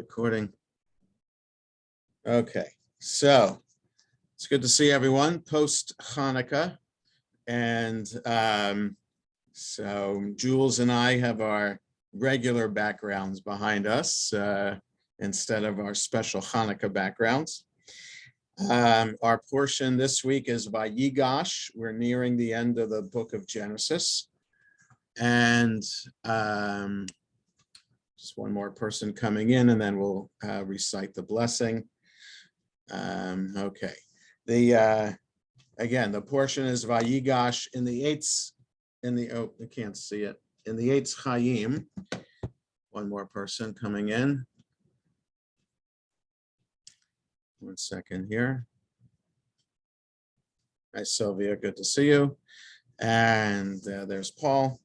recording. Okay, so it's good to see everyone post Hanukkah. And so Jules and I have our regular backgrounds behind us instead of our special Hanukkah backgrounds. Our portion this week is VaYigash. We're nearing the end of the book of Genesis. And just one more person coming in, and then we'll recite the blessing. Okay. Again, the portion is VaYigash in the Eitz, oh, I can't see it. In the Eitz Chaim. One more person coming in. One second here. Hi, Sylvia, good to see you. And there's Paul.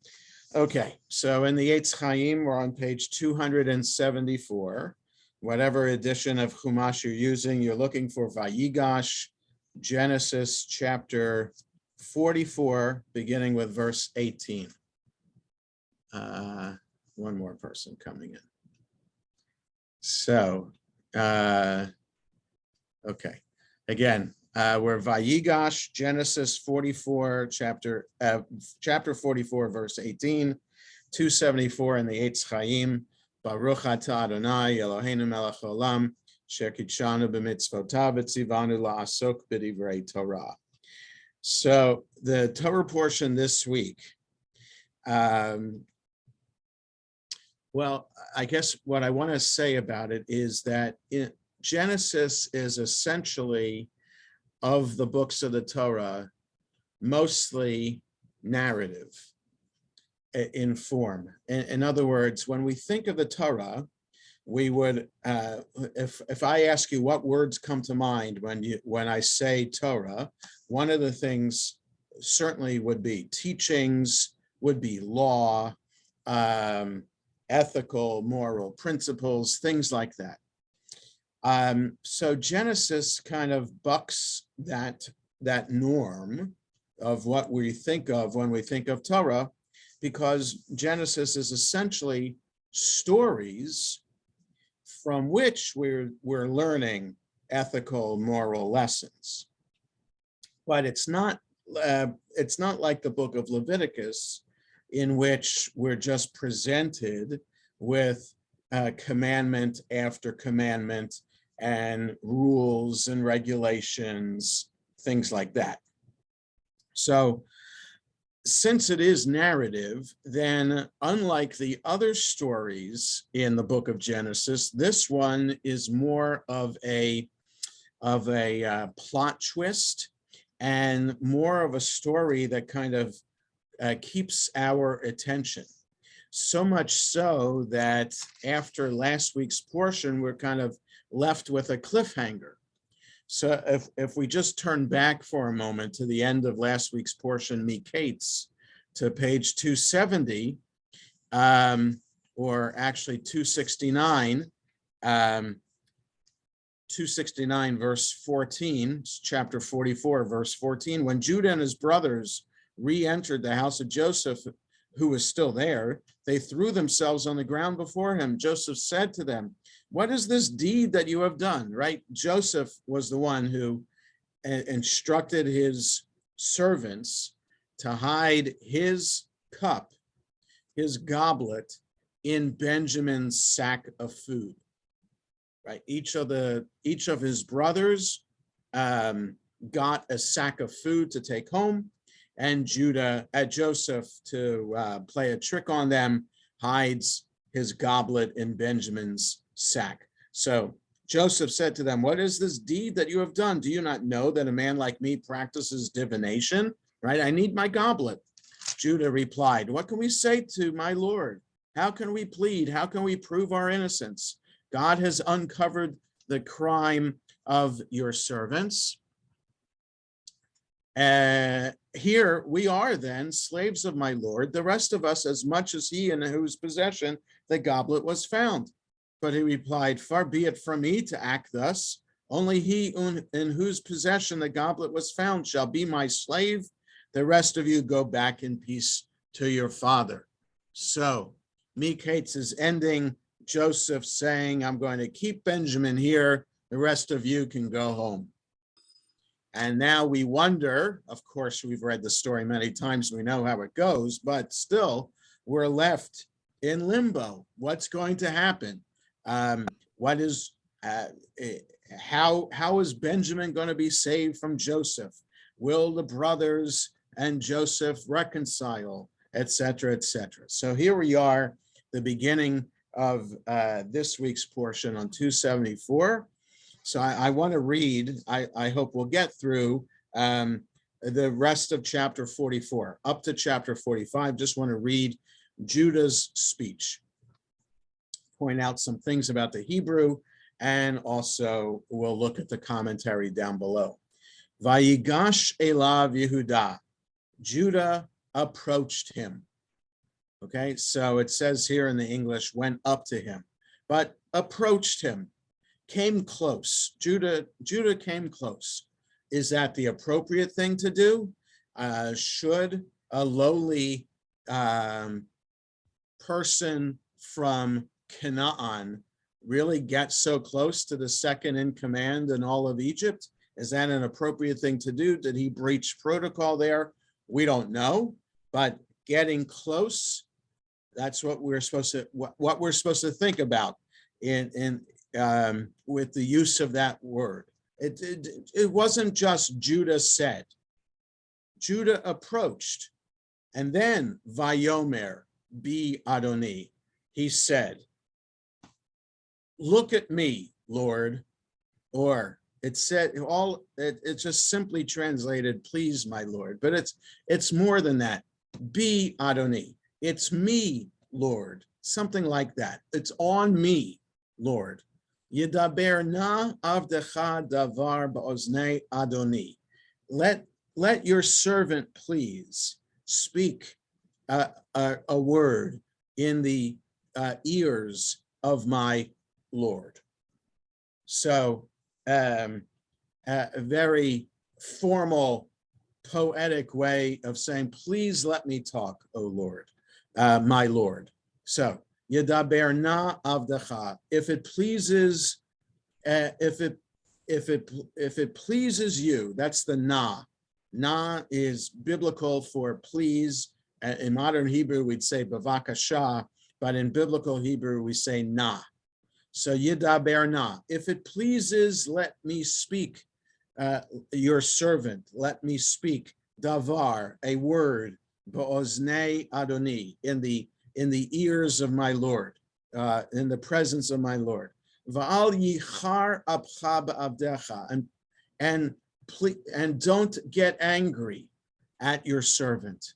Okay, so in the Eitz Chaim, we're on page 274. Whatever edition of Chumash you're using, you're looking for VaYigash, Genesis chapter 44, beginning with verse 18. One more person coming in. So, okay, again, we're VaYigash, Genesis 44, chapter 44, verse 18, 274 in the Eitz Chaim. Baruch atah Adonai Eloheinu melech haolam asher kitshanu b'mitzvotav v'tzivanu la'asok b'divrei Torah. So the Torah portion this week, well, I guess what I want to say about it is that Genesis is essentially, of the books of the Torah, mostly narrative in form. In other words, when we think of the Torah, we would, if I ask you what words come to mind when I say Torah, one of the things certainly would be teachings, would be law, ethical, moral principles, things like that. So Genesis kind of bucks that norm of what we think of when we think of Torah, because Genesis is essentially stories from which we're learning ethical, moral lessons. But it's not like the book of Leviticus, in which we're just presented with commandment after commandment and rules and regulations, things like that. So since it is narrative, then unlike the other stories in the book of Genesis, this one is more of a plot twist and more of a story that kind of keeps our attention. So much so that after last week's portion, we're kind of left with a cliffhanger. So if we just turn back for a moment to the end of last week's portion, Mikates, to page 270, or actually 269, 269 verse 14, chapter 44, verse 14, when Judah and his brothers re-entered the house of Joseph, who was still there, they threw themselves on the ground before him. Joseph said to them, "What is this deed that you have done?" Right? Joseph was the one who instructed his servants to hide his cup, his goblet, in Benjamin's sack of food. Right? Each of his brothers got a sack of food to take home, and Joseph, to play a trick on them, hides his goblet in Benjamin's sack. So Joseph said to them, "What is this deed that you have done? Do you not know that a man like me practices divination? Right? I need my goblet." Judah replied, "What can we say to my Lord? How can we plead? How can we prove our innocence? God has uncovered the crime of your servants. Here we are then, slaves of my Lord, the rest of us, as much as he in whose possession the goblet was found." But he replied, "Far be it from me to act thus. Only he in whose possession the goblet was found shall be my slave. The rest of you go back in peace to your father." So Mikates is ending Joseph saying, I'm going to keep Benjamin here. The rest of you can go home. And now we wonder, of course, we've read the story many times. We know how it goes, but still we're left in limbo. What's going to happen? What is, how is Benjamin going to be saved from Joseph? Will the brothers and Joseph reconcile, etc., etc.? So here we are, the beginning of this week's portion on 274. So I want to read, I hope we'll get through the rest of chapter 44, up to chapter 45. Just want to read Judah's speech, point out some things about the Hebrew, and also we'll look at the commentary down below. VaYigash elav Yehuda. Judah approached him. Okay, so it says here in the English, went up to him, but approached him, came close. Judah came close. Is that the appropriate thing to do? Should a lowly person from Canaan really get so close to the second in command in all of Egypt? Is that an appropriate thing to do? Did he breach protocol there? We don't know, but getting close, that's what we're supposed to, what we're supposed to think about in with the use of that word. It wasn't just Judah said. Judah approached, and then Vayomer bi Adoni, he said, look at me, Lord, or it said it just simply translated, please, my Lord, but it's more than that. Bi Adoni, it's me, Lord, something like that. It's on me, Lord. Yedaber na avdecha davar ba'oznei Adoni. Let your servant please speak a word in the ears of my Lord. So a very formal, poetic way of saying, please let me talk, O Lord, my Lord. So Yedaber na avdecha. If it pleases, if it pleases you, that's the na. Na is biblical for please. In modern Hebrew, we'd say bavakasha, but in biblical Hebrew, we say na. So Yedaber na. If it pleases, let me speak. Your servant, let me speak. Davar, a word. Ba'oznei Adoni, in the ears of my Lord, in the presence of my Lord. Va'al yichar apcha ba'avdecha, and don't get angry at your servant.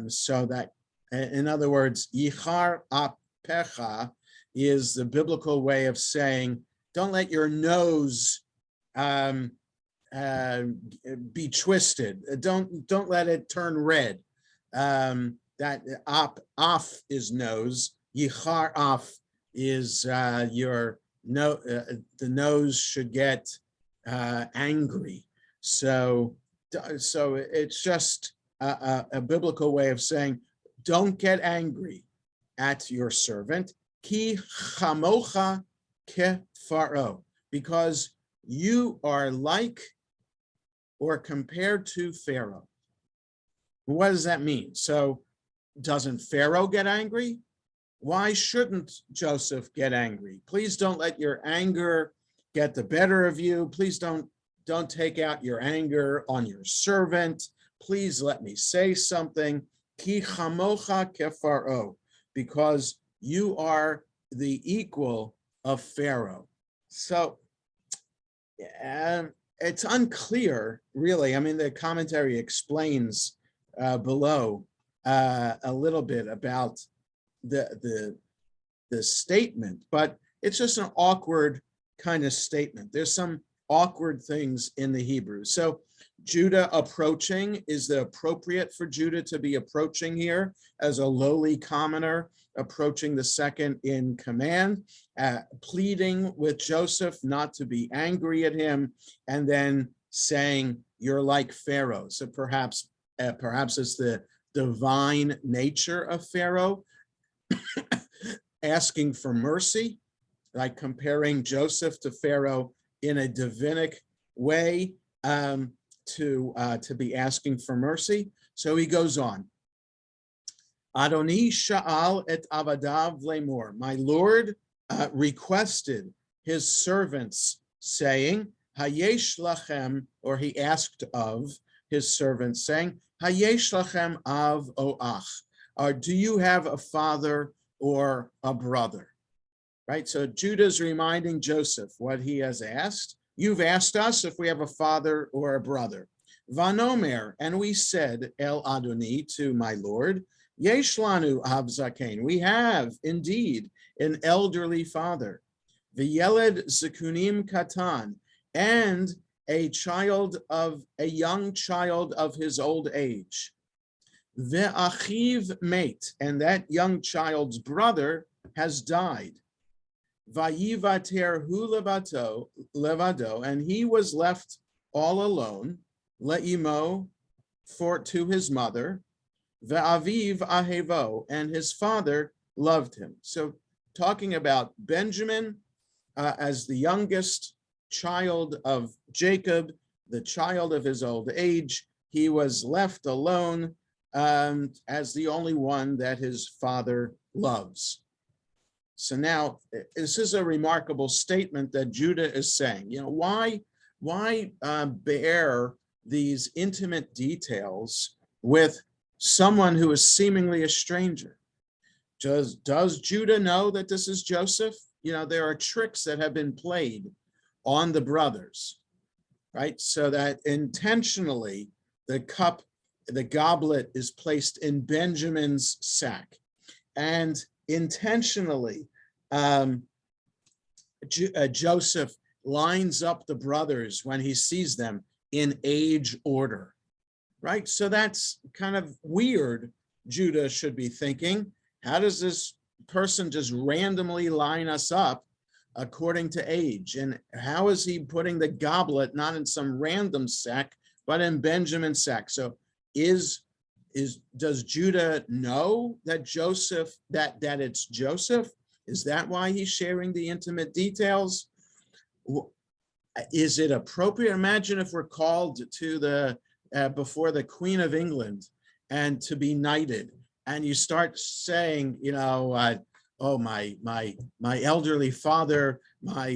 So that, in other words, yichar apcha is the biblical way of saying, don't let your nose be twisted. Don't let it turn red. That af is nose. Yichar af is your no. The nose should get angry. So it's just a biblical way of saying, don't get angry at your servant. Ki chamocha kefaro, because you are like or compared to Pharaoh. What does that mean? So doesn't Pharaoh get angry? Why shouldn't Joseph get angry? Please don't let your anger get the better of you. Please don't take out your anger on your servant. Please let me say something. Ki chamocha kefaro, because you are the equal of Pharaoh. So it's unclear, really. I mean, the commentary explains below a little bit about the statement, but it's just an awkward kind of statement. There's some awkward things in the Hebrew. So Judah approaching, is it appropriate for Judah to be approaching here as a lowly commoner, approaching the second in command, pleading with Joseph not to be angry at him, and then saying, you're like Pharaoh. So perhaps it's the divine nature of Pharaoh asking for mercy, like comparing Joseph to Pharaoh in a divinic way, to be asking for mercy. So he goes on. Adoni sha'al et avadav lemor. My Lord requested his servants, saying, Hayesh lachem, or he asked of his servants, saying, Hayesh lachem av o ach, or do you have a father or a brother? Right, so Judah's reminding Joseph what he has asked. You've asked us if we have a father or a brother. Vanomer, and we said, El Adoni, to my Lord, Yesh lanu av zaken, we have indeed an elderly father. V'yeled zekunim katan, and a young child of his old age. Ve'achiv mate, and that young child's brother has died. Vayivater hu levado, and he was left all alone, le'imo, to his mother, ve'aviv ahevo, and his father loved him. So talking about Benjamin as the youngest child of Jacob, the child of his old age, he was left alone as the only one that his father loves. So now this is a remarkable statement that Judah is saying. You know, why bear these intimate details with someone who is seemingly a stranger? Does Judah know that this is Joseph? You know, there are tricks that have been played on the brothers, right? So that intentionally the goblet is placed in Benjamin's sack, and intentionally Joseph lines up the brothers when he sees them in age order, right? So that's kind of weird. Judah should be thinking, how does this person just randomly line us up according to age? And how is he putting the goblet not in some random sack, but in Benjamin's sack? So does Judah know that that it's Joseph? Is that why he's sharing the intimate details? Is it appropriate? Imagine if we're called to before the Queen of England and to be knighted, and you start saying, you know, oh, my elderly father, my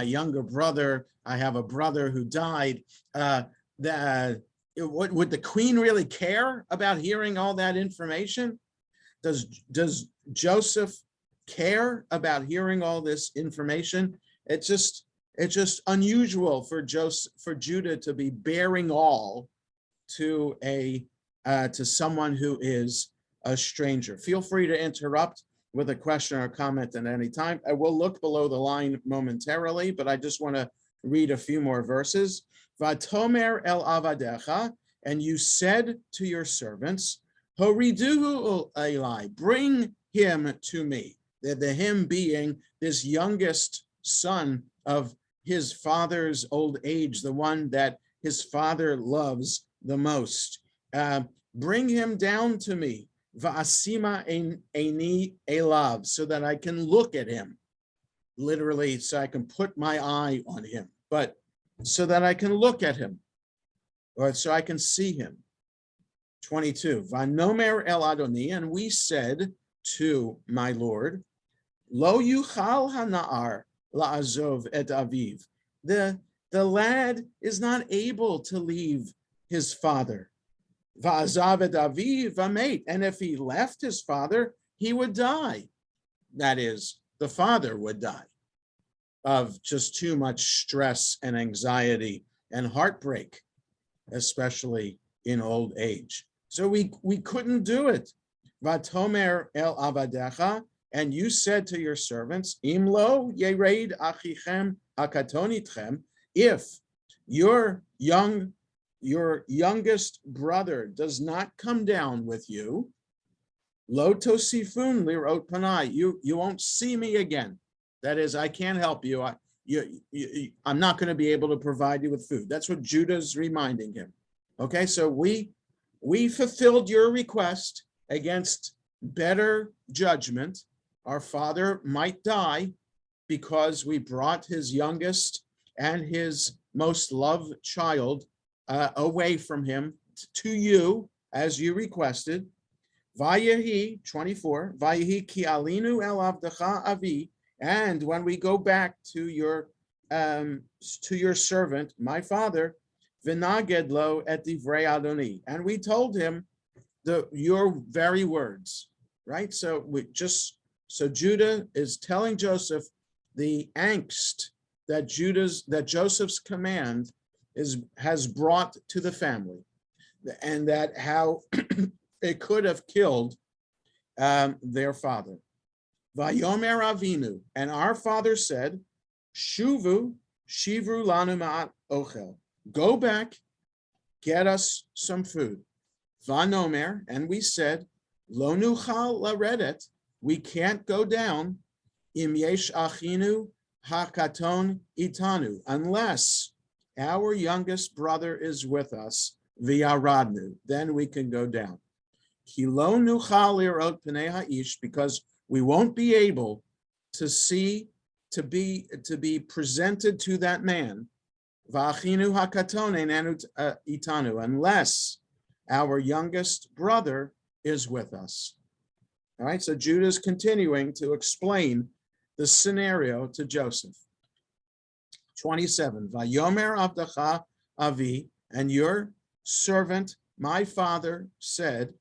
younger brother, I have a brother who died. Would the Queen really care about hearing all that information? Does Joseph care about hearing all this information? It's just unusual for Judah to be bearing all to someone who is a stranger. Feel free to interrupt with a question or comment at any time. I will look below the line momentarily, but I just want to read a few more verses. Vatomer el avadecha, and you said to your servants, Horiduhu Eli, bring him to me. The him being this youngest son of his father's old age, the one that his father loves the most. Bring him down to me, va'asima eini elav, so that I can look at him. Literally, so I can put my eye on him, but so that I can look at him, or so I can see him. 22, Vanomer el Adoni, and we said to my Lord, Lo yuchal hana'ar la'azov et aviv. The lad is not able to leave his father. Va'azav et aviv v'met. And if he left his father, he would die. That is, the father would die of just too much stress and anxiety and heartbreak, especially in old age. So we couldn't do it. Vatomer el avadecha, and you said to your servants, Imlo yered achichem akatonitchem, if your youngest brother does not come down with you, lo tosifun lirot panai, you won't see me again. That is, I can't help you. I'm not going to be able to provide you with food. That's what Judah's reminding him. Okay, so we fulfilled your request against better judgment, our father might die because we brought his youngest and his most loved child away from him to you, as you requested. Vayehi 24, Vayehi ki alinu el avdecha avi, and when we go back to your servant, my father, v'naged lo et divrei Adoni, and we told him your very words, right? So Judah is telling Joseph the angst that Joseph's command has brought to the family, and that how it could have killed their father. Vayomer Avinu, and our father said, Shuvru lanu ma'at ochel. Go back, get us some food. Vanomer, and we said, Lo nuchal laredet, we can't go down. Im yesh achinu hakaton itanu, unless our youngest brother is with us. V'yaradnu, then we can go down. Ki lo nuchal lirot pnei ha'ish, because we won't be able to see, to be presented to that man. V'achinu hakaton einanu itanu, unless our youngest brother is with us. All right, so Judah is continuing to explain the scenario to Joseph. 27, Vayomer avdecha avi, and your servant, my father, said,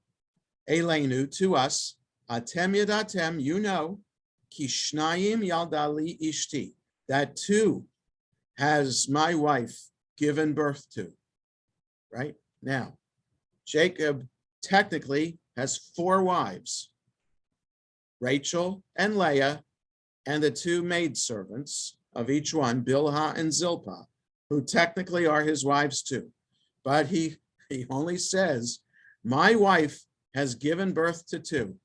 Elenu, to us, Atem yadatem, you know, ki shnayim yaldali ishti, that two has my wife given birth to. Right? Now, Jacob technically has 4 wives, Rachel and Leah, and the 2 maidservants of each one, Bilhah and Zilpah, who technically are his wives too. But he only says, my wife has given birth to 2.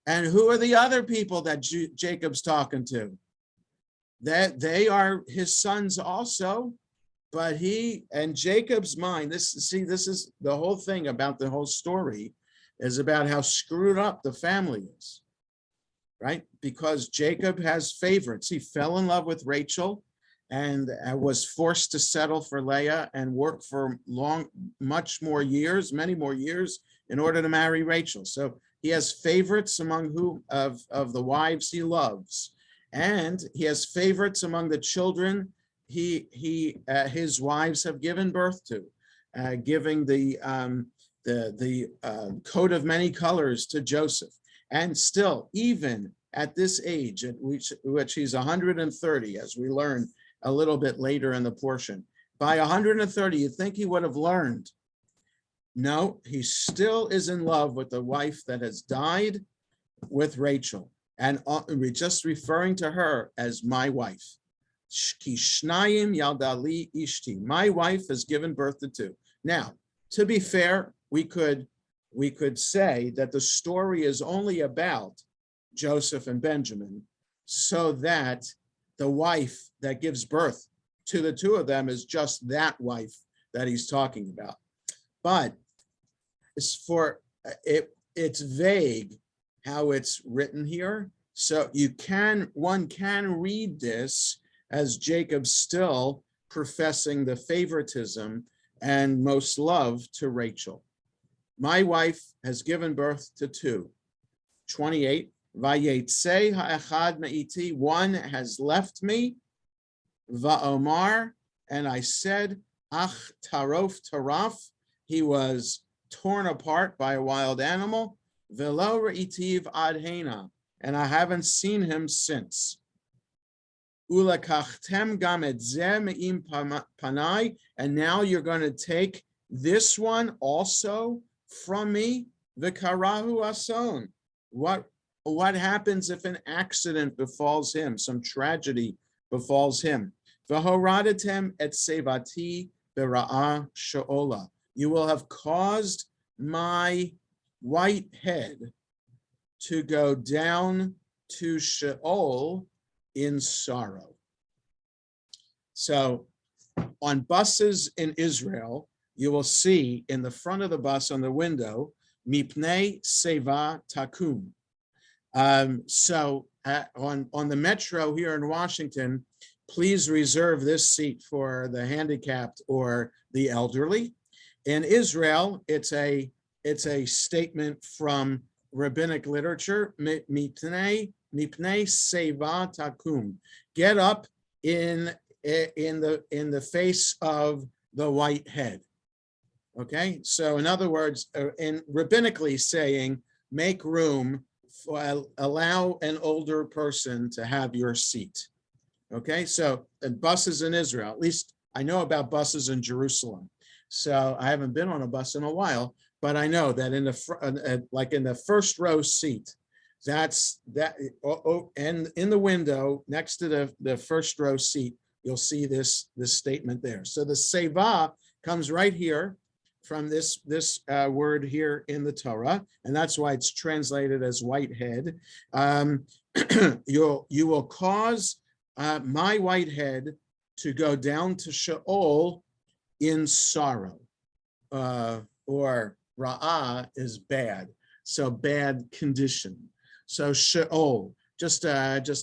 And who are the other people that Jacob's talking to? That they are his sons also. But he and Jacob's mind, this is the whole thing about the whole story, is about how screwed up the family is, right? Because Jacob has favorites. He fell in love with Rachel and was forced to settle for Leah and work for many more years in order to marry Rachel. So he has favorites among of the wives he loves, and he has favorites among the children his wives have given birth to, giving the coat of many colors to Joseph. And still, even at this age, at which he's 130, as we learn a little bit later in the portion, by 130, you'd think he would have learned. No, he still is in love with the wife that has died, with Rachel, and we're just referring to her as my wife. Kishnayim yaldali ishti. My wife has given birth to 2. Now, to be fair, we could say that the story is only about Joseph and Benjamin, so that the wife that gives birth to the 2 of them is just that wife that he's talking about. But it's vague how it's written here. So one can read this as Jacob still professing the favoritism and most love to Rachel. My wife has given birth to 2. 28, Vayetse ha'echad ma'iti, one has left me. Va'omar, and I said, Ach tarof taraf, he was torn apart by a wild animal. Velo re'itiv adhena, and I haven't seen him since. Ulakachtem gam et zeh me'im panai, and now you're going to take this one also from me. V'karahu ason. What happens if an accident befalls him, some tragedy befalls him? V'horadetem et sevati bera'ah she'ola. You will have caused my white head to go down to Sheol in sorrow. So on buses in Israel, you will see in the front of the bus on the window, Mipnei Seva Takum. On the metro here in Washington, please reserve this seat for the handicapped or the elderly. In Israel, it's a statement from rabbinic literature, mipnei seva takum. Get up in the face of the white head. Okay, so in other words, in rabbinically saying, make room for, allow an older person to have your seat. Okay, so buses in Israel, at least I know about buses in Jerusalem. So I haven't been on a bus in a while, but I know that in the like in the first row seat, that's that. And in the window next to the first row seat, you'll see this statement there. So the seva comes right here from this word here in the Torah, and that's why it's translated as white head. You will cause my white head to go down to Sheol in sorrow, or ra'ah is bad, so bad condition. So Sheol, just a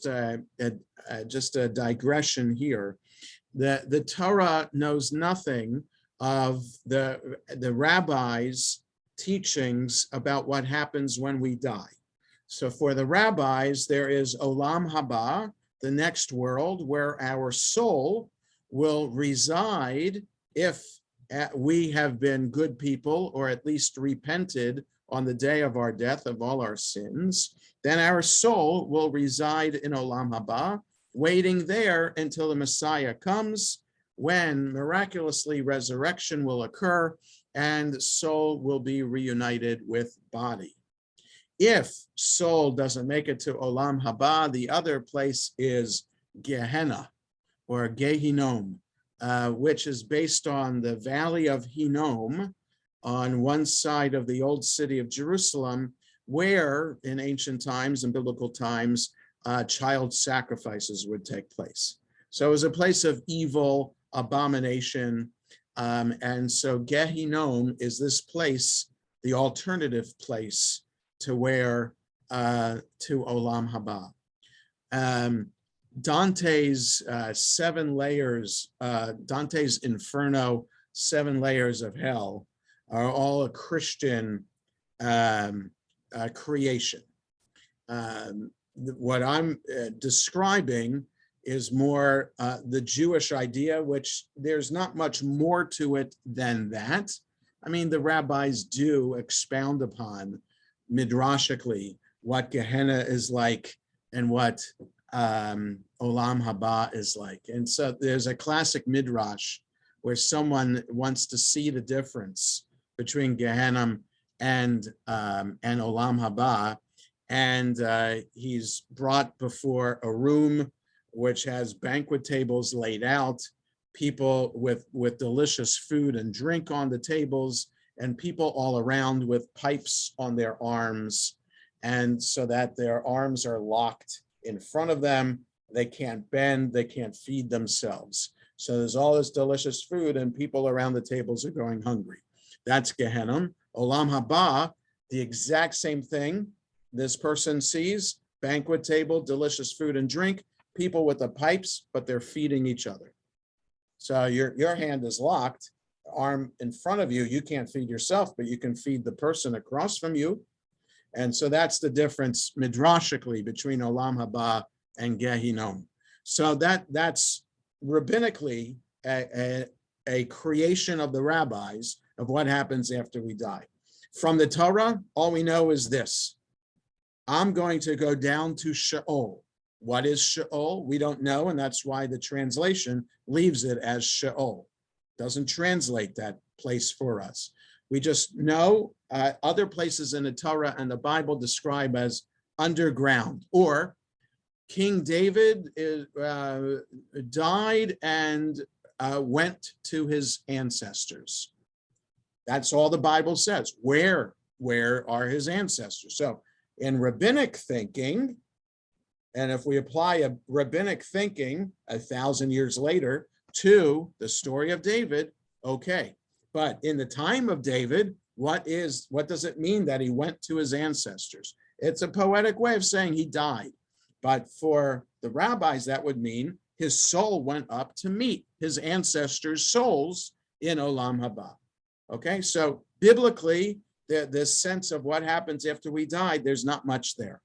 digression here. The Torah knows nothing of the rabbis' teachings about what happens when we die. So for the rabbis, there is Olam Haba, the next world, where our soul will reside if we have been good people, or at least repented on the day of our death of all our sins. Then our soul will reside in Olam Haba, waiting there until the Messiah comes, when miraculously resurrection will occur and soul will be reunited with body. If soul doesn't make it to Olam Haba, the other place is Gehenna, or Gehinom, which is based on the valley of Hinnom on one side of the old city of Jerusalem, where in ancient times and biblical times, child sacrifices would take place. So it was a place of evil, abomination, and so Gehinom is this place, the alternative place to where, to Olam Haba. Dante's 7 layers, Dante's Inferno, 7 layers of hell, are all a Christian creation. What I'm describing is more the Jewish idea, which there's not much more to it than that. I mean, the rabbis do expound upon midrashically what Gehenna is like and what Olam Haba is like. And so there's a classic midrash where someone wants to see the difference between Gehenna and Olam Haba, and he's brought before a room which has banquet tables laid out, people with delicious food and drink on the tables, and people all around with pipes on their arms, and so that their arms are locked in front of them. They can't bend, they can't feed themselves. So there's all this delicious food and people around the tables are going hungry. That's Gehenna. Olam Haba, the exact same thing. This person sees banquet table, delicious food and drink, people with the pipes, but they're feeding each other. So your hand is locked, arm in front of you, you can't feed yourself, but you can feed the person across from you. And so that's the difference midrashically between Olam Haba and Gehinom. So that's rabbinically a creation of the rabbis of what happens after we die. From the Torah, all we know is this: I'm going to go down to Sheol. What is Sheol? We don't know, and that's why the translation leaves it as Sheol. Doesn't translate that place for us. We just know other places in the Torah and the Bible describe as underground, or King David died and went to his ancestors. That's all the Bible says. Where are his ancestors? So in rabbinic thinking, and if we apply a rabbinic thinking 1,000 years later to the story of David, okay. But in the time of David, what does it mean that he went to his ancestors? It's a poetic way of saying he died. But for the rabbis, that would mean his soul went up to meet his ancestors' souls in Olam Haba. Okay, so biblically, the sense of what happens after we die, there's not much there.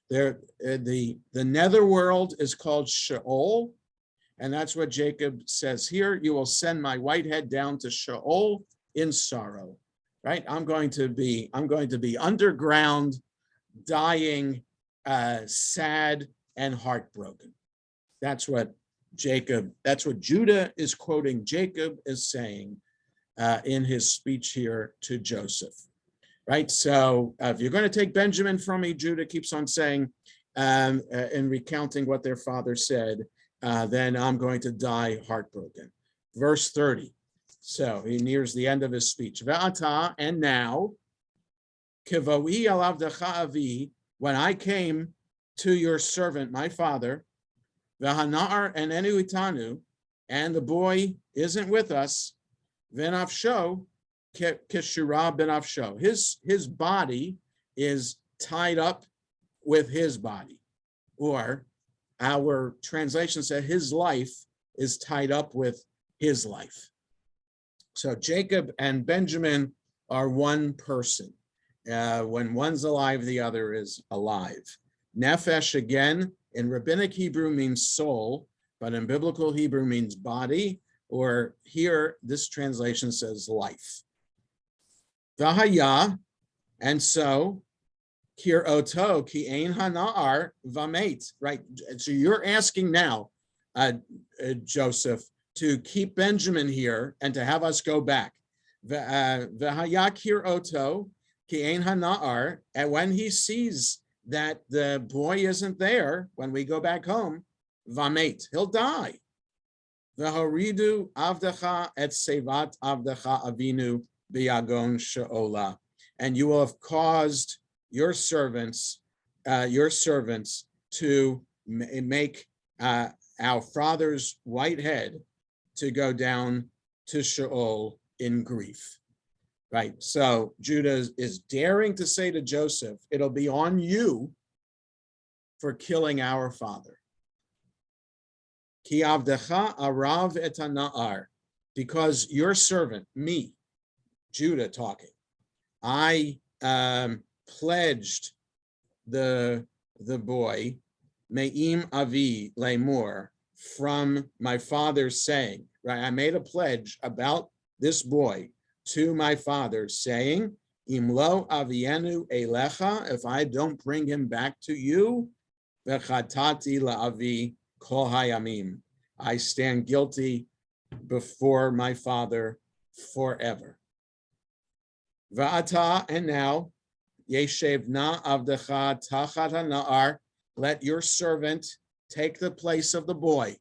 The netherworld is called Sheol, and that's what Jacob says here. You will send my white head down to Sheol in sorrow. Right? I'm going to be underground, dying, sad and heartbroken. That's what Judah is quoting Jacob is saying in his speech here to Joseph. Right? So if you're going to take Benjamin from me, Judah keeps on saying, in recounting what their father said, then I'm going to die heartbroken. Verse 30. So he nears the end of his speech. Ve'ata, and now, kivoi alavdecha avi, when I came to your servant, my father, ve'hanar and enuitanu, and the boy isn't with us, ve'nafsho, keshura benafsho. His body is tied up with his body, or our translation said his life is tied up with his life. So Jacob and Benjamin are one person. When one's alive, the other is alive. Nefesh, again, in rabbinic Hebrew means soul, but in biblical Hebrew means body, or here, this translation says life. Vahaya, and so, kir oto ki ein hana'ar vamet, right? So you're asking now, Joseph, to keep Benjamin here and to have us go back. V'haya kir oto ki ein hana'ar, and when he sees that the boy isn't there, when we go back home, vamet, he'll die. V'horidu avdecha et sevat avdecha avinu biyagon she'ola, and you will have caused your servants to make our father's white head to go down to Sheol in grief. Right. So Judah is daring to say to Joseph, it'll be on you for killing our father. Ki avdecha arav et hana'ar, because your servant, me, Judah talking, I pledged the boy, me'im avi lemor, from my father's saying, right? I made a pledge about this boy to my father, saying, Imlo avienu elecha, if I don't bring him back to you, v'chatati la'avi kol hayamim, I stand guilty before my father forever. Va'ata, and now, yeshev na avdecha tachat hana'ar, let your servant take the place of the boy,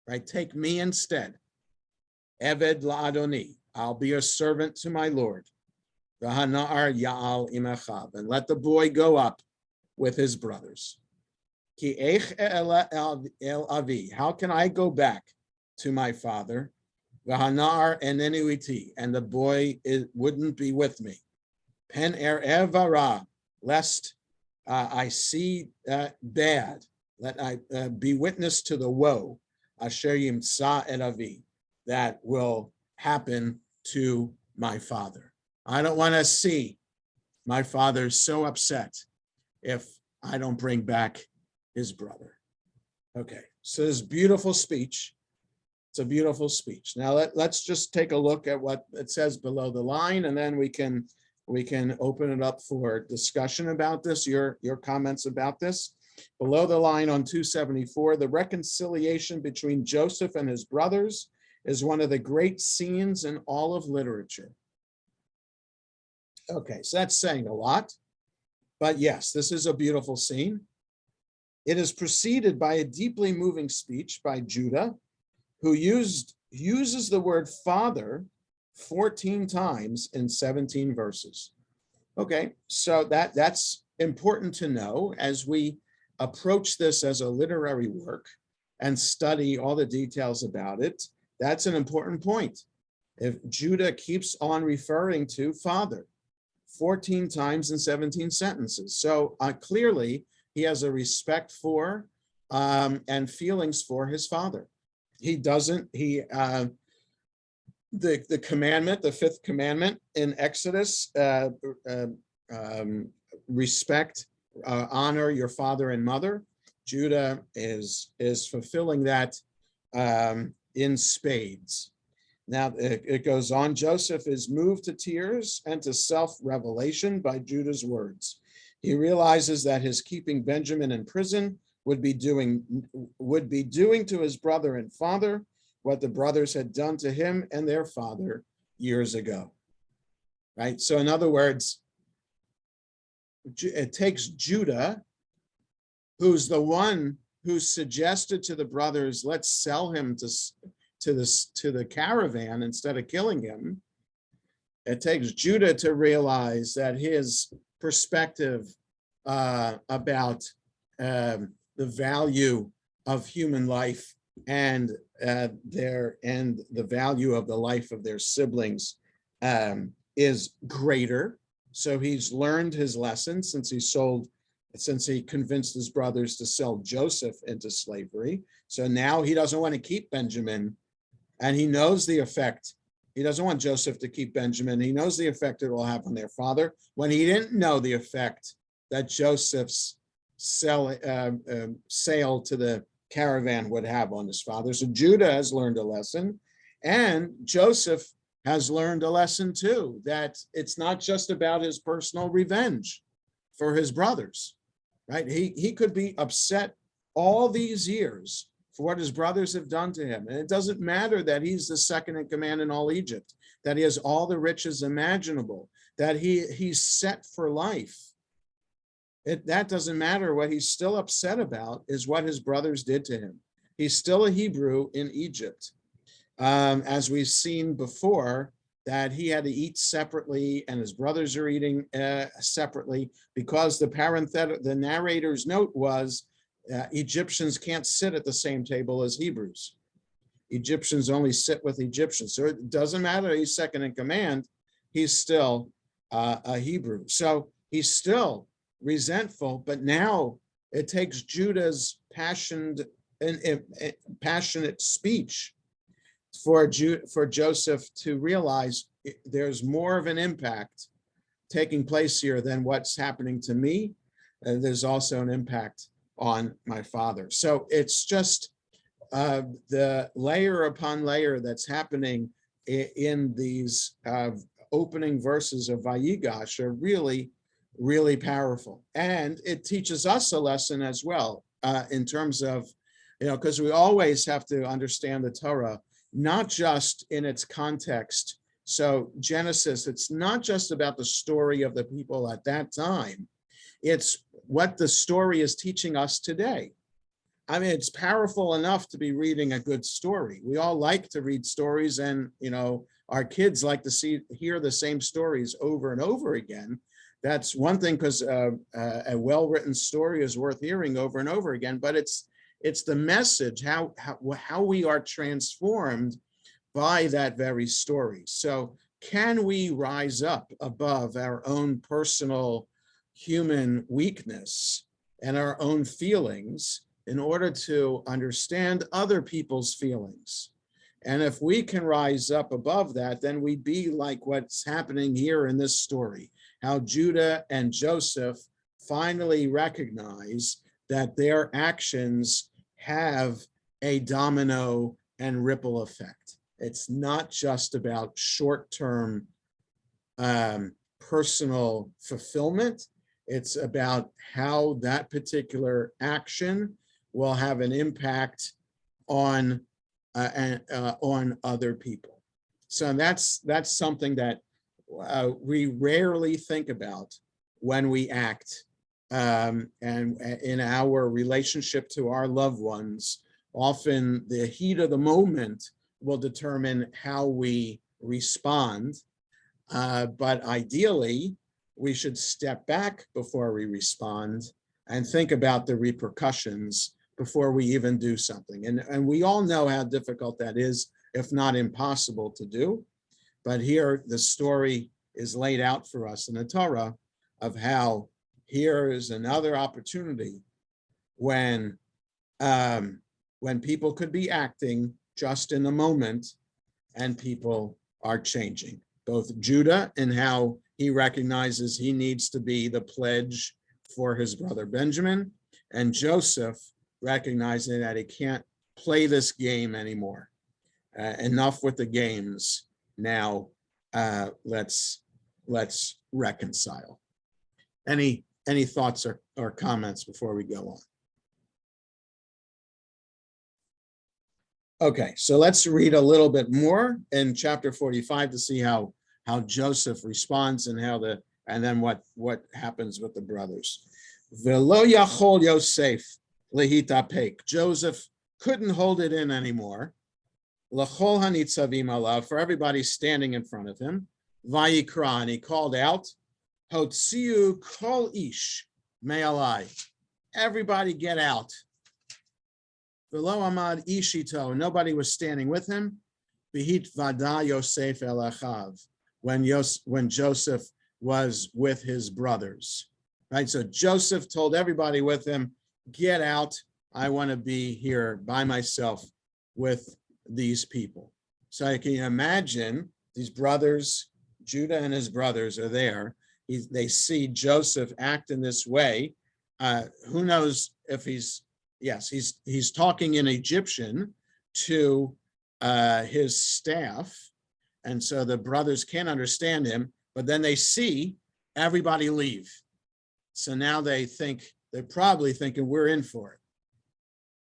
right? Take me instead. Eved la'adoni, I'll be a servant to my Lord. V'hana'ar ya'al imechav, and let the boy go up with his brothers. Ki eich el avi, how can I go back to my father? V'hana'ar enenu iti, and the boy wouldn't be with me. Pen erev vara, lest I see bad, let I be witness to the woe, asher yimtza et avi, that will happen to my father. I don't want to see my father so upset if I don't bring back his brother. Okay, so this beautiful speech. It's a beautiful speech. Now let's just take a look at what it says below the line, and then we can open it up for discussion about this, your comments about this. Below the line on 274, the reconciliation between Joseph and his brothers is one of the great scenes in all of literature. Okay, so that's saying a lot, but yes, this is a beautiful scene. It is preceded by a deeply moving speech by Judah, who uses the word father 14 times in 17 verses. Okay, so that's important to know as we approach this as a literary work and study all the details about it. That's an important point. If Judah keeps on referring to father 14 times in 17 sentences. So clearly, he has a respect for and feelings for his father. He doesn't, the commandment, the fifth commandment in Exodus, respect, honor your father and mother. Judah is fulfilling that in spades. Now it goes on. Joseph is moved to tears and to self-revelation by Judah's words. He realizes that his keeping Benjamin in prison would be doing to his brother and father what the brothers had done to him and their father years ago. Right? So in other words, it takes Judah, who's the one who suggested to the brothers, let's sell him to the caravan instead of killing him. It takes Judah to realize that his perspective about the value of human life and the value of the life of their siblings is greater. So he's learned his lesson since he convinced his brothers to sell Joseph into slavery. So now he doesn't want to keep Benjamin, and he knows the effect. He doesn't want Joseph to keep Benjamin. He knows the effect it will have on their father, when he didn't know the effect that Joseph's sale to the caravan would have on his father. So Judah has learned a lesson, and Joseph has learned a lesson too, that it's not just about his personal revenge for his brothers, right? He could be upset all these years for what his brothers have done to him. And it doesn't matter that he's the second in command in all Egypt, that he has all the riches imaginable, that he's set for life. That doesn't matter. What he's still upset about is what his brothers did to him. He's still a Hebrew in Egypt. As we've seen before, that he had to eat separately and his brothers are eating separately, because the narrator's note was Egyptians can't sit at the same table as Hebrews. Egyptians only sit with Egyptians. So it doesn't matter, he's second in command, he's still a Hebrew. So he's still resentful, but now it takes Judah's passionate speech for Joseph to realize there's more of an impact taking place here than what's happening to me. And there's also an impact on my father. So it's just the layer upon layer that's happening in these opening verses of VaYigash are really, really powerful. And it teaches us a lesson as well in terms of, because we always have to understand the Torah not just in its context. So Genesis, it's not just about the story of the people at that time. It's what the story is teaching us today. I mean, it's powerful enough to be reading a good story. We all like to read stories, and our kids like to hear the same stories over and over again. That's one thing, because a well-written story is worth hearing over and over again, but it's the message, how we are transformed by that very story. So can we rise up above our own personal human weakness and our own feelings in order to understand other people's feelings? And if we can rise up above that, then we'd be like what's happening here in this story, how Judah and Joseph finally recognize that their actions have a domino and ripple effect. It's not just about short-term personal fulfillment. It's about how that particular action will have an impact on other people. So that's something that we rarely think about when we act. And in our relationship to our loved ones, often the heat of the moment will determine how we respond. But ideally, we should step back before we respond and think about the repercussions before we even do something. And we all know how difficult that is, if not impossible to do. But here, the story is laid out for us in the Torah of how here is another opportunity when people could be acting just in the moment and people are changing. Both Judah and how he recognizes he needs to be the pledge for his brother Benjamin, and Joseph recognizing that he can't play this game anymore. Enough with the games. Now let's reconcile. Any thoughts or comments before we go on? Okay, so let's read a little bit more in chapter 45 to see how Joseph responds and then what happens with the brothers. Velo yachol Yosef lehitapek. Joseph couldn't hold it in anymore. L'chol hanitzavim alav, for everybody standing in front of him. VaYikra, and he called out, Hotziu kol ish me'alai. Everybody get out. V'lo amad ishito, nobody was standing with him. V'hit vada Yosef elachav, when Joseph was with his brothers. Right, so Joseph told everybody with him, get out. I want to be here by myself with these people. So I can imagine these brothers, Judah and his brothers are there. They see Joseph act in this way. Who knows if he's talking in Egyptian to his staff. And so the brothers can't understand him, but then they see everybody leave. So now they're probably thinking we're in for it.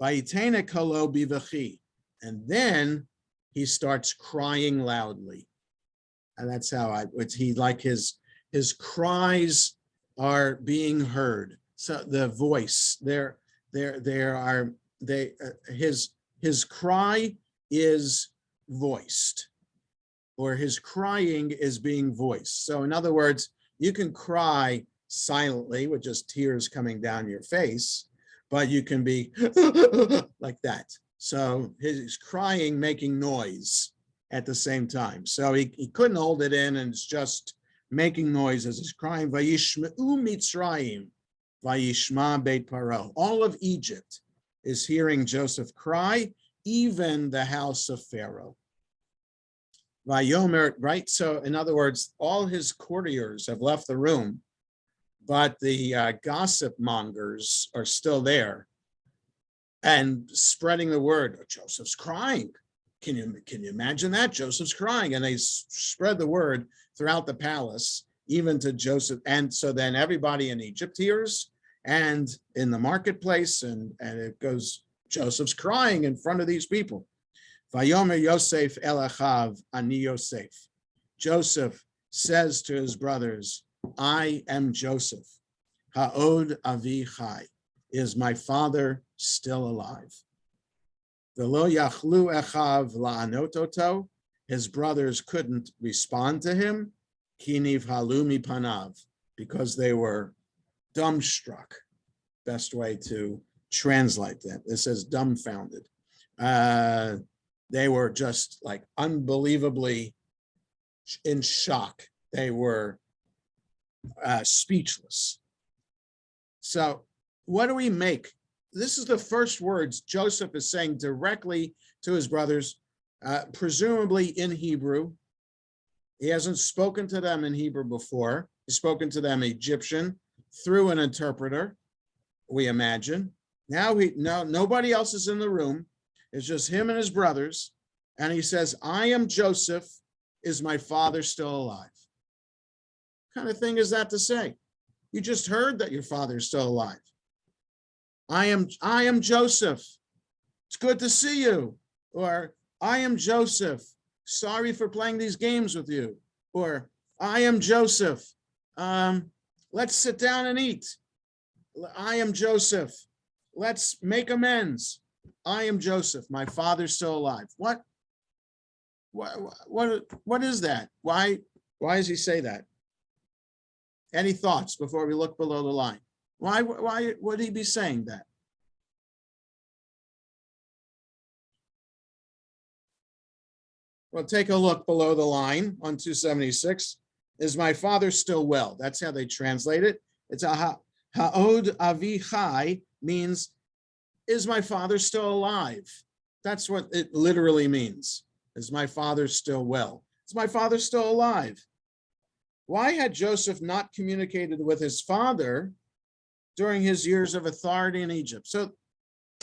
Vayitena kolo bivachi. And then he starts crying loudly. And that's how his cries are being heard. So the voice, his cry is voiced, or his crying is being voiced. So in other words, you can cry silently with just tears coming down your face, but you can be like that. So he's crying, making noise at the same time. So he couldn't hold it in, and it's just making noise as he's crying. Vayishma'u Mitzrayim, Vayishma Beit Paro. All of Egypt is hearing Joseph cry, even the house of Pharaoh. Vayomer, right? So in other words, all his courtiers have left the room, but the gossip mongers are still there and spreading the word. Joseph's crying. Can you imagine that? Joseph's crying. And they spread the word throughout the palace, even to Joseph. And so then everybody in Egypt hears, and in the marketplace, and it goes, Joseph's crying in front of these people. Vayomer Yosef el achav ani Yosef. Joseph says to his brothers, I am Joseph. Ha'od avi chai. Is my father still alive? V'lo yachlu echav la'anot oto. His brothers couldn't respond to him. Ki nivhalu mipanav, because they were dumbstruck. Best way to translate that. It says dumbfounded. They were just like unbelievably in shock. They were speechless. So what do we make? This is the first words Joseph is saying directly to his brothers, presumably in Hebrew. He hasn't spoken to them in Hebrew before. He's spoken to them Egyptian through an interpreter, we imagine. Now nobody else is in the room. It's just him and his brothers. And he says, I am Joseph. Is my father still alive? What kind of thing is that to say? You just heard that your father is still alive. I am Joseph. It's good to see you. Or I am Joseph. Sorry for playing these games with you. Or I am Joseph. Let's sit down and eat. I am Joseph. Let's make amends. I am Joseph. My father's still alive. What is that? Why does he say that? Any thoughts before we look below the line? Why would he be saying that? Well, take a look below the line on 276. Is my father still well? That's how they translate it. It's a ha'od avi chai, means, is my father still alive? That's what it literally means. Is my father still well? Is my father still alive? Why had Joseph not communicated with his father during his years of authority in Egypt? So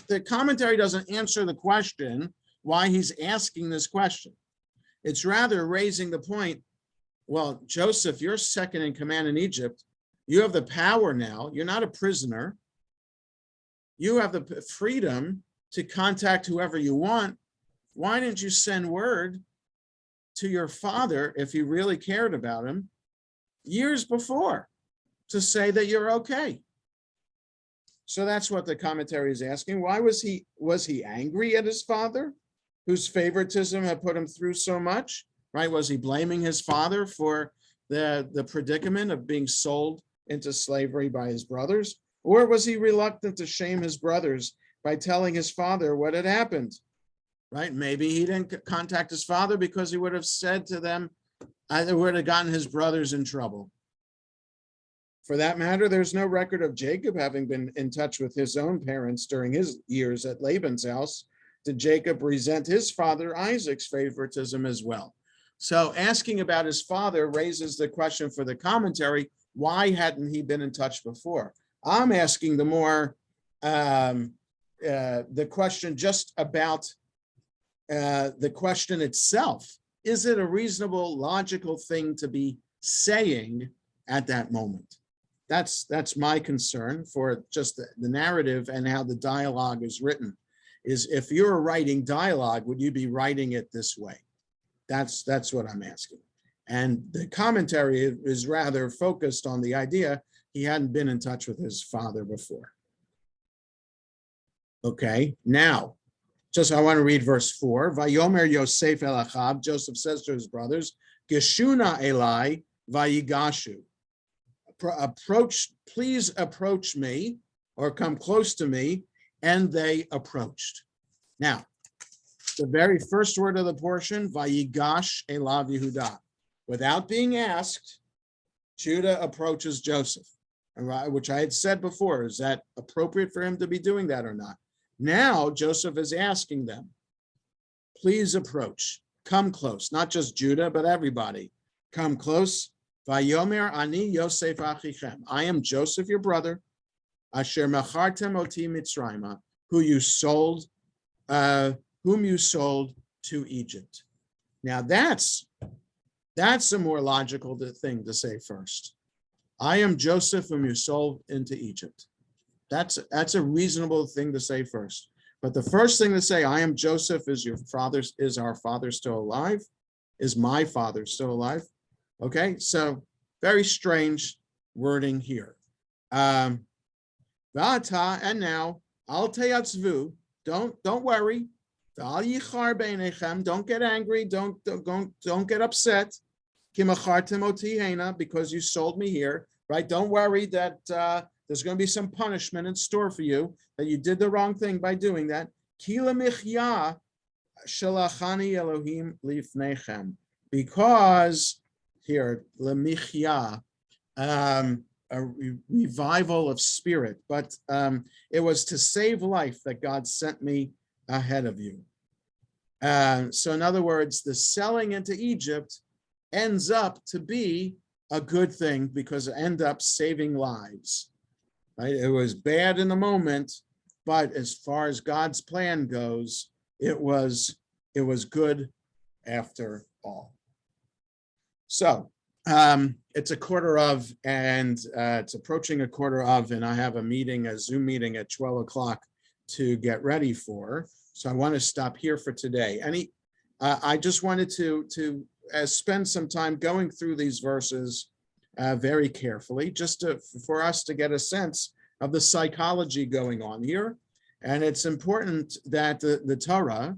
the commentary doesn't answer the question why he's asking this question. It's rather raising the point, well, Joseph, you're second in command in Egypt. You have the power now. You're not a prisoner. You have the freedom to contact whoever you want. Why didn't you send word to your father, if you really cared about him, years before, to say that you're okay? So that's what the commentary is asking. Why was he angry at his father, whose favoritism had put him through so much, right? Was he blaming his father for the predicament of being sold into slavery by his brothers? Or was he reluctant to shame his brothers by telling his father what had happened, right? Maybe he didn't contact his father because he would have said to them, either would have gotten his brothers in trouble. For that matter, there's no record of Jacob having been in touch with his own parents during his years at Laban's house. Did Jacob resent his father Isaac's favoritism as well? So asking about his father raises the question for the commentary, why hadn't he been in touch before? I'm asking the more, the question just about the question itself. Is it a reasonable, logical thing to be saying at that moment? That's my concern for just the narrative and how the dialogue is written. Is if you're writing dialogue, would you be writing it this way? That's what I'm asking. And the commentary is rather focused on the idea he hadn't been in touch with his father before. Okay, now, just I want to read verse 4. Vayomer Yosef el Achav, Joseph says to his brothers, Geshuna Elai VaYigashu. Please approach me, or come close to me, and they approached. Now, the very first word of the portion, VaYigash Elav Yehuda. Without being asked, Judah approaches Joseph, which I had said before. Is that appropriate for him to be doing that or not? Now, Joseph is asking them, please approach, come close, not just Judah, but everybody. Come close. Vayomer ani Yosef achichem. I am Joseph, your brother, asher machartem oti Mitzrayma, whom you sold to Egypt. Now that's a more logical thing to say first. I am Joseph, whom you sold into Egypt. That's a reasonable thing to say first. But the first thing to say, I am Joseph, is our father still alive? Is my father still alive? Okay, so very strange wording here. V'ata, and now, al teyatzvu, don't worry. V'al yichar beinechem, don't get angry, don't get upset. Kimachartem oti hena, because you sold me here, right? Don't worry that there's going to be some punishment in store for you, that you did the wrong thing by doing that. Ki lemichya shalachani Elohim lifnechem, because here, lemichya, a revival of spirit, but it was to save life that God sent me ahead of you. So in other words, the selling into Egypt ends up to be a good thing because it ends up saving lives. Right? It was bad in the moment, but as far as God's plan goes, it was good after all. So it's a quarter of, and it's approaching a quarter of, and I have a Zoom meeting at 12 o'clock to get ready for. So I want to stop here for today. I just wanted to spend some time going through these verses very carefully, just for us to get a sense of the psychology going on here. And it's important that the Torah,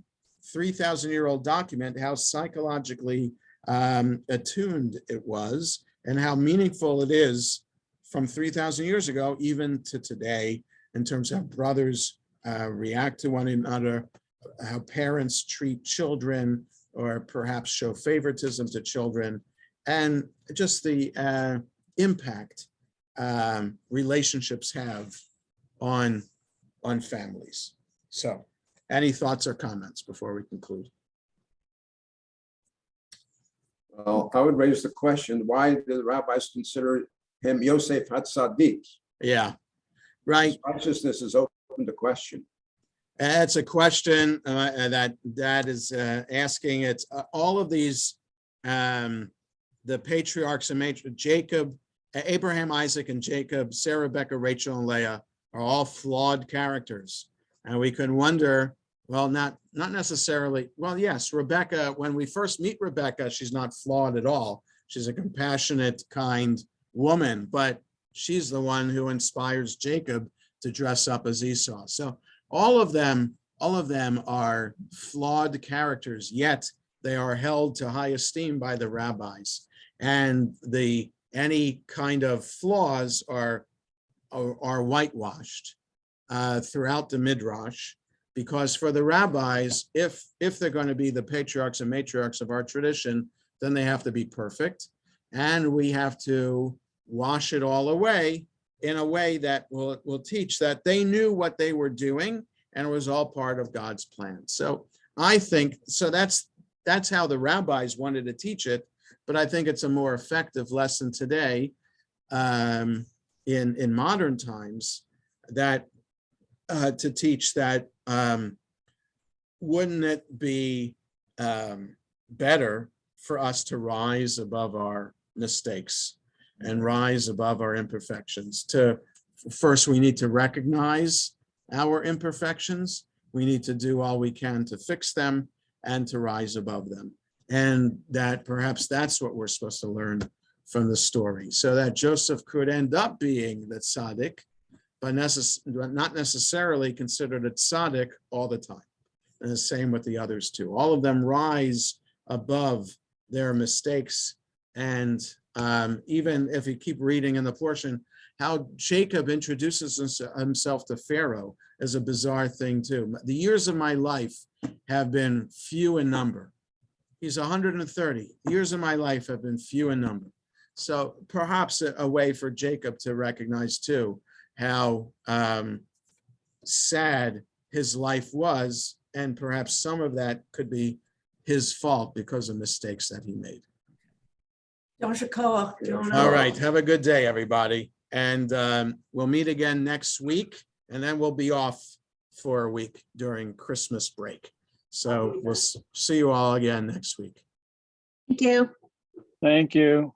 3,000-year-old document, how psychologically attuned it was, and how meaningful it is from 3,000 years ago, even to today, in terms of how brothers react to one another, how parents treat children, or perhaps show favoritism to children, and just the impact relationships have on families. So, any thoughts or comments before we conclude? Well, I would raise the question, why do the rabbis consider him Yosef HaTzadik? Yeah, right. His righteousness is open to question. It's a question that is asking. It's all of these, the patriarchs and Jacob, Abraham, Isaac, and Jacob, Sarah, Rebecca, Rachel, and Leah are all flawed characters. And we can wonder, well, not necessarily. Well, yes, Rebecca, when we first meet Rebecca, she's not flawed at all. She's a compassionate, kind woman, but she's the one who inspires Jacob to dress up as Esau. So all of them are flawed characters, yet they are held to high esteem by the rabbis. And any kind of flaws are whitewashed throughout the Midrash, because for the rabbis, if they're going to be the patriarchs and matriarchs of our tradition, then they have to be perfect, and we have to wash it all away in a way that will teach that they knew what they were doing and it was all part of God's plan. So I think, so that's how the rabbis wanted to teach it, but I think it's a more effective lesson today in modern times, that to teach that wouldn't it be better for us to rise above our mistakes and rise above our imperfections? First, we need to recognize our imperfections. We need to do all we can to fix them and to rise above them. And that perhaps that's what we're supposed to learn from the story, so that Joseph could end up being the tzaddik, but not necessarily considered a tzaddik all the time. And the same with the others too. All of them rise above their mistakes. And even if you keep reading in the portion, how Jacob introduces himself to Pharaoh is a bizarre thing too. The years of my life have been few in number. He's 130. The years of my life have been few in number. So perhaps a way for Jacob to recognize too how sad his life was, and perhaps some of that could be his fault because of mistakes that he made. All right, have a good day, everybody. And we'll meet again next week, and then we'll be off for a week during Christmas break. So we'll see you all again next week. Thank you. Thank you.